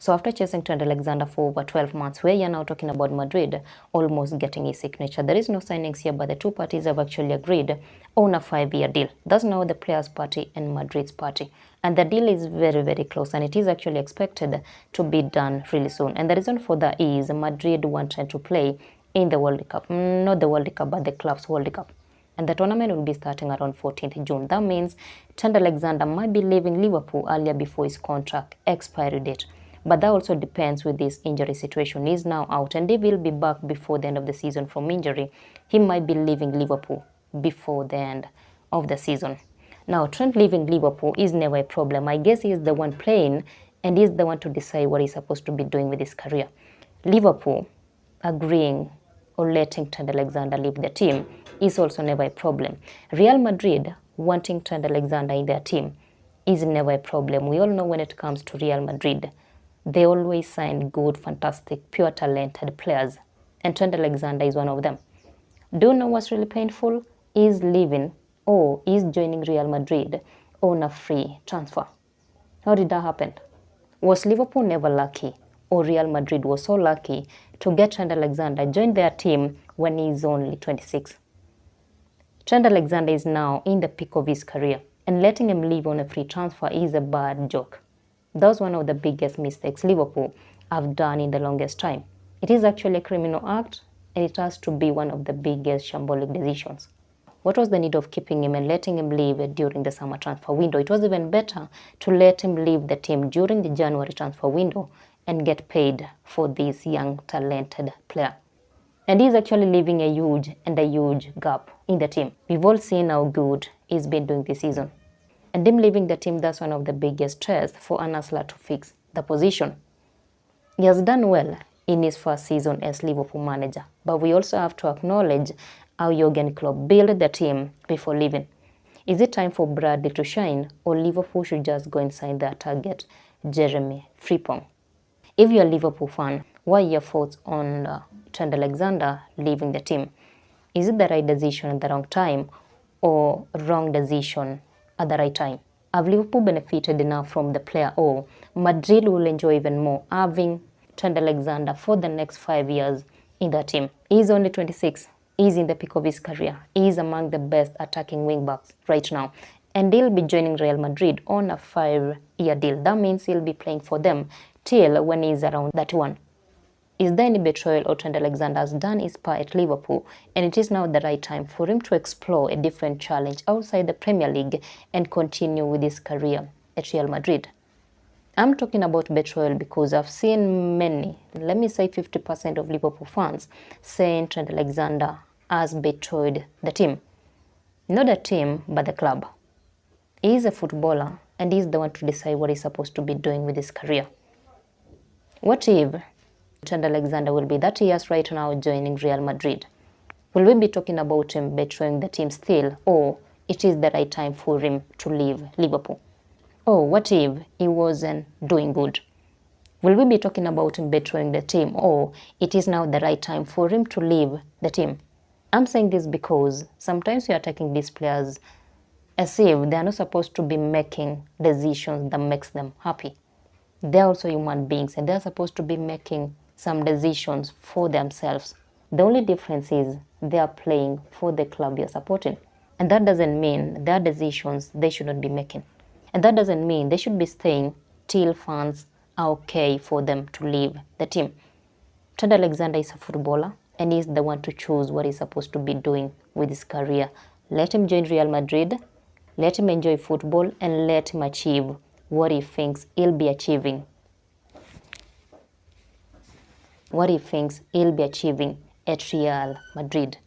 So after chasing Trent Alexander for over 12 months, we are now talking about Madrid almost getting his signature. There is no signings here, but the two parties have actually agreed on a 5-year deal. That's now the players' party and Madrid's party. And the deal is very, very close, and it is actually expected to be done really soon. And the reason for that is Madrid wanted to play in the World Cup. Not the World Cup, but the Club's World Cup. And the tournament will be starting around 14th June. That means Trent Alexander might be leaving Liverpool earlier before his contract expiry date. But that also depends with this injury situation. He's now out, and he will be back before the end of the season from injury. He might be leaving Liverpool before the end of the season. Now, Trent leaving Liverpool is never a problem. I guess he is the one playing, and he's the one to decide what he's supposed to be doing with his career. Liverpool agreeing or letting Trent Alexander leave the team is also never a problem. Real Madrid wanting Trent Alexander in their team is never a problem. We all know when it comes to Real Madrid, they always sign good, fantastic, pure talented players. And Trent Alexander is one of them. Do you know what's really painful? Is leaving or is joining Real Madrid on a free transfer. How did that happen? Was Liverpool never lucky, or Real Madrid was so lucky to get Trent Alexander join their team when he's only 26? Trent Alexander is now in the peak of his career, and letting him leave on a free transfer is a bad joke. That's one of the biggest mistakes Liverpool have done in the longest time. It is actually a criminal act, and it has to be one of the biggest shambolic decisions. What was the need of keeping him and letting him leave during the summer transfer window? It was even better to let him leave the team during the January transfer window and get paid for this young, talented player. And he's actually leaving a huge gap in the team. We've all seen how good he's been doing this season. And him leaving the team, that's one of the biggest tests for Arnold to fix the position. He has done well in his first season as Liverpool manager, but we also have to acknowledge how Jurgen Klopp built the team before leaving. Is it time for Bradley to shine, or Liverpool should just go and sign their target, Jeremy Frimpong? If you're a Liverpool fan, what are your thoughts on Trent Alexander leaving the team? Is it the right decision at the wrong time, or wrong decision at the right time? Have Liverpool benefited enough from the player, or Madrid will enjoy even more having Trent Alexander for the next 5 years in the team? He's only 26. He's in the peak of his career. He's among the best attacking wing-backs right now. And he'll be joining Real Madrid on a 5-year deal. That means he'll be playing for them till when he's around 31. Is there any betrayal or Trent Alexander has done his part at Liverpool, and it is now the right time for him to explore a different challenge outside the Premier League and continue with his career at Real Madrid? I'm talking about betrayal because I've seen many, let me say 50% of Liverpool fans saying Trent Alexander has betrayed the team. Not the team, but the club. He is a footballer, and he's the one to decide what he's supposed to be doing with his career. What if Trent Alexander will be 30 years right now joining Real Madrid? Will we be talking about him betraying the team still, or it is the right time for him to leave Liverpool? Or what if he wasn't doing good? Will we be talking about him betraying the team, or it is now the right time for him to leave the team? I'm saying this because sometimes we are taking these players as if they are not supposed to be making decisions that makes them happy. They are also human beings, and they are supposed to be making some decisions for themselves. The only difference is they are playing for the club you're supporting. And that doesn't mean their decisions they should not be making. And that doesn't mean they should be staying till fans are okay for them to leave the team. Trent Alexander is a footballer, and he's the one to choose what he's supposed to be doing with his career. Let him join Real Madrid, let him enjoy football, and let him achieve what he thinks he'll be achieving. What he thinks he'll be achieving at Real Madrid.